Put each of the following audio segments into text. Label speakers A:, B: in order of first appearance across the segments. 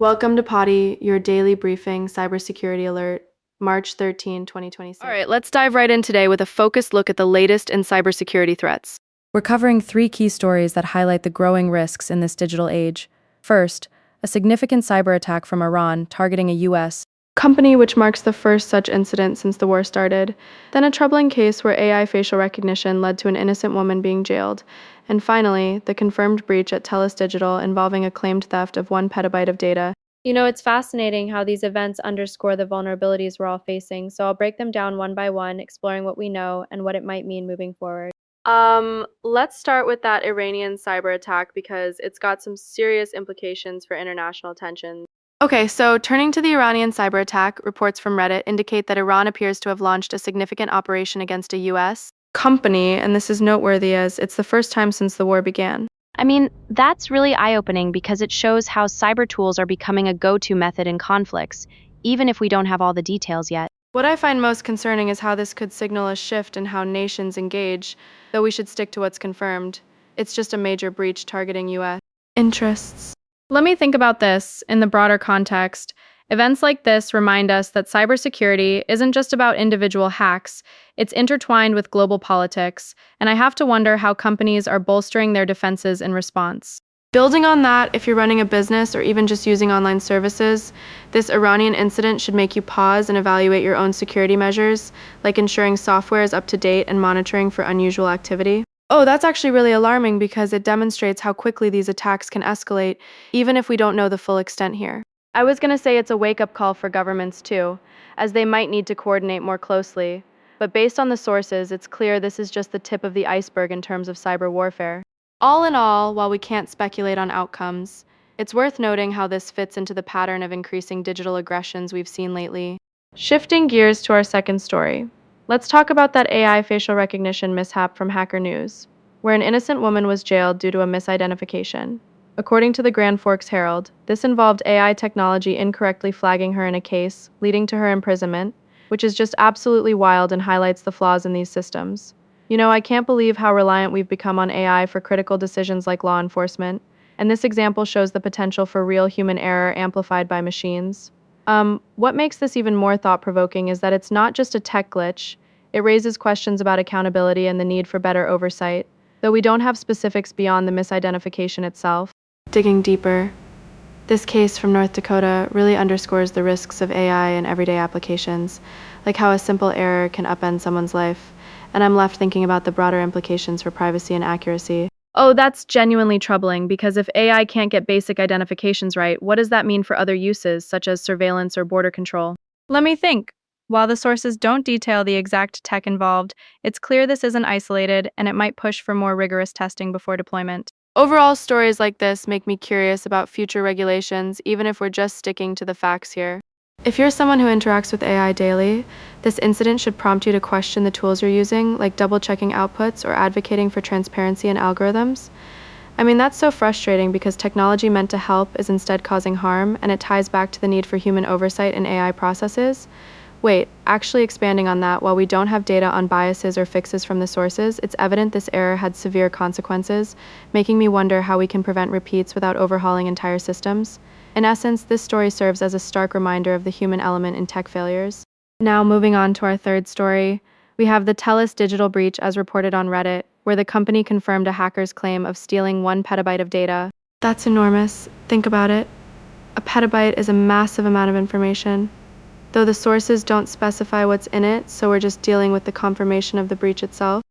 A: Welcome to Potty, your daily briefing cybersecurity alert, March 13, 2026.
B: All right, let's dive right in today with a focused look at the latest in cybersecurity threats.
C: We're covering 3 key stories that highlight the growing risks in this digital age. First, a significant cyber attack from Iran targeting a U.S.
A: company, which marks the first such incident since the war started. Then a troubling case where AI facial recognition led to an innocent woman being jailed. And finally, the confirmed breach at Telus Digital involving a claimed theft of 1 petabyte of data.
D: It's fascinating how these events underscore the vulnerabilities we're all facing, so I'll break them down one by one, exploring what we know and what it might mean moving forward.
A: Let's start with that Iranian cyber attack because it's got some serious implications for international tensions. Okay, so turning to the Iranian cyber attack, reports from Reddit indicate that Iran appears to have launched a significant operation against a U.S. company, and this is noteworthy as it's the first time since the war began.
E: That's really eye-opening because it shows how cyber tools are becoming a go-to method in conflicts, even if we don't have all the details yet.
A: What I find most concerning is how this could signal a shift in how nations engage, though we should stick to what's confirmed. It's just a major breach targeting U.S. interests.
D: Let me think about this in the broader context. Events like this remind us that cybersecurity isn't just about individual hacks, it's intertwined with global politics, and I have to wonder how companies are bolstering their defenses in response.
A: Building on that, if you're running a business or even just using online services, this Iranian incident should make you pause and evaluate your own security measures, like ensuring software is up to date and monitoring for unusual activity. Oh, that's actually really alarming because it demonstrates how quickly these attacks can escalate, even if we don't know the full extent here. I was going to say it's a wake-up call for governments too, as they might need to coordinate more closely. But based on the sources, it's clear this is just the tip of the iceberg in terms of cyber warfare. All in all, while we can't speculate on outcomes, it's worth noting how this fits into the pattern of increasing digital aggressions we've seen lately. Shifting gears to our second story, let's talk about that AI facial recognition mishap from Hacker News, where an innocent woman was jailed due to a misidentification. According to the Grand Forks Herald, this involved AI technology incorrectly flagging her in a case, leading to her imprisonment, which is just absolutely wild and highlights the flaws in these systems. I can't believe how reliant we've become on AI for critical decisions like law enforcement, and this example shows the potential for real human error amplified by machines. What makes this even more thought-provoking is that it's not just a tech glitch. It raises questions about accountability and the need for better oversight, though we don't have specifics beyond the misidentification itself. Digging deeper, this case from North Dakota really underscores the risks of AI in everyday applications, like how a simple error can upend someone's life, and I'm left thinking about the broader implications for privacy and accuracy.
D: Oh, that's genuinely troubling because if AI can't get basic identifications right, what does that mean for other uses, such as surveillance or border control? Let me think. While the sources don't detail the exact tech involved, it's clear this isn't isolated and it might push for more rigorous testing before deployment.
A: Overall, stories like this make me curious about future regulations, even if we're just sticking to the facts here. If you're someone who interacts with AI daily, this incident should prompt you to question the tools you're using, like double-checking outputs or advocating for transparency in algorithms. That's so frustrating because technology meant to help is instead causing harm, and it ties back to the need for human oversight in AI processes. Wait, actually expanding on that, while we don't have data on biases or fixes from the sources, it's evident this error had severe consequences, making me wonder how we can prevent repeats without overhauling entire systems. In essence, this story serves as a stark reminder of the human element in tech failures. Now, moving on to our third story, we have the Telus Digital breach as reported on Reddit, where the company confirmed a hacker's claim of stealing 1 petabyte of data. That's enormous. Think about it. A petabyte is a massive amount of information. Though the sources don't specify what's in it, so we're just dealing with the confirmation of the breach itself.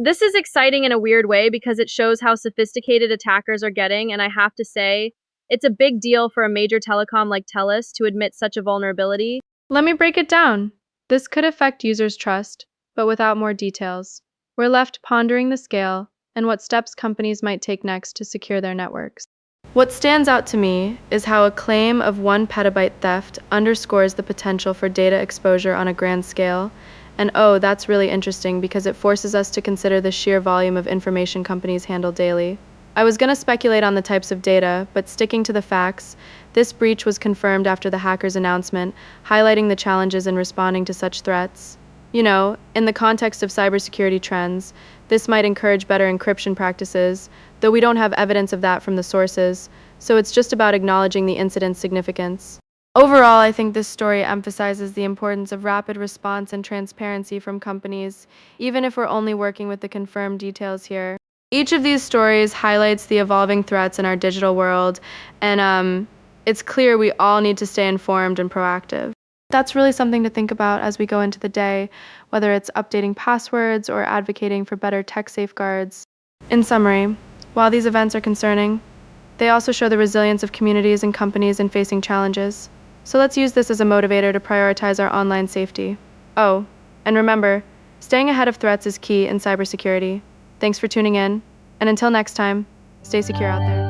D: This is exciting in a weird way because it shows how sophisticated attackers are getting, and I have to say, it's a big deal for a major telecom like Telus to admit such a vulnerability.
A: Let me break it down. This could affect users' trust, but without more details. We're left pondering the scale and what steps companies might take next to secure their networks. What stands out to me is how a claim of 1 petabyte theft underscores the potential for data exposure on a grand scale. And oh, that's really interesting because it forces us to consider the sheer volume of information companies handle daily. I was going to speculate on the types of data, but sticking to the facts, this breach was confirmed after the hacker's announcement, highlighting the challenges in responding to such threats. In the context of cybersecurity trends, This might encourage better encryption practices, though we don't have evidence of that from the sources, so it's just about acknowledging the incident's significance. Overall, I think this story emphasizes the importance of rapid response and transparency from companies, even if we're only working with the confirmed details here. Each of these stories highlights the evolving threats in our digital world, and it's clear we all need to stay informed and proactive. That's really something to think about as we go into the day, whether it's updating passwords or advocating for better tech safeguards. In summary, while these events are concerning, they also show the resilience of communities and companies in facing challenges. So let's use this as a motivator to prioritize our online safety. Oh, and remember, staying ahead of threats is key in cybersecurity. Thanks for tuning in, and until next time, stay secure out there.